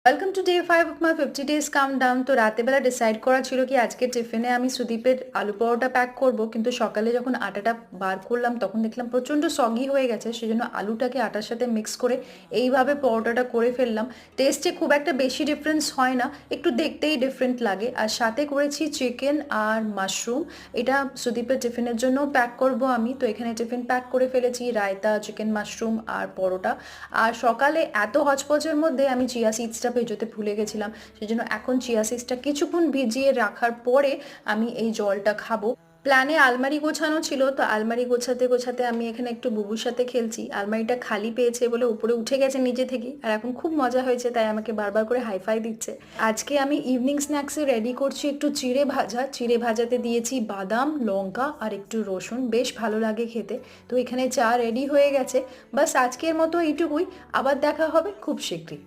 Welcome to day 5 of my 50 days countdown. তো রাতেবেলা decide করা ছিল কি আজকে টিফিনে আমি সুদীপের আলু পরোটা প্যাক করব, কিন্তু সকালে যখন আটাটা বার করলাম তখন দেখলাম প্রচণ্ড সগি হয়ে গেছে। সেজন্য আলুটাকে আটার সাথে মিক্স করে এইভাবে পরোটাটা করে ফেললাম। টেস্টে খুব একটা বেশি ডিফারেন্স হয় না, একটু দেখতেই ডিফারেন্ট লাগে। আর সাথে করেছি চিকেন আর মাশরুম। এটা সুদীপের টিফিনের জন্য প্যাক করব আমি। তো এখানে টিফিন প্যাক করে ফেলেছি, রায়তা, চিকেন, মাশরুম আর পরোটা। আর সকালে এত হচপচের মধ্যে আমি চিয়া সিডসটা ভেজোতে ভুলে গেছিলাম, সেজন্য এখন চিয়া সিডসটা কিছুক্ষণ ভিজিয়ে রাখার পরে আমি এই জলটা খাবো। প্ল্যানে আলমারি গোছানো ছিল, তো আলমারি গোছাতে গোছাতে আমি এখানে একটু বুবুর সাথে খেলছি। আলমারিটা খালি পেয়েছে বলে উপরে উঠে গেছে নিজে থেকেই, আর এখন খুব মজা হয়েছে, তাই আমাকে বারবার করে হাইফাই দিচ্ছে। আজকে আমি ইভিনিং স্ন্যাক্সে রেডি করছি একটু চিড়ে ভাজা। চিড়ে ভাজাতে দিয়েছি বাদাম, লঙ্কা আর একটু রসুন, বেশ ভালো লাগে খেতে। তো এখানে চা রেডি হয়ে গেছে। বাস আজকের মতো এইটুকুই, আবার দেখা হবে খুব শীঘ্রই।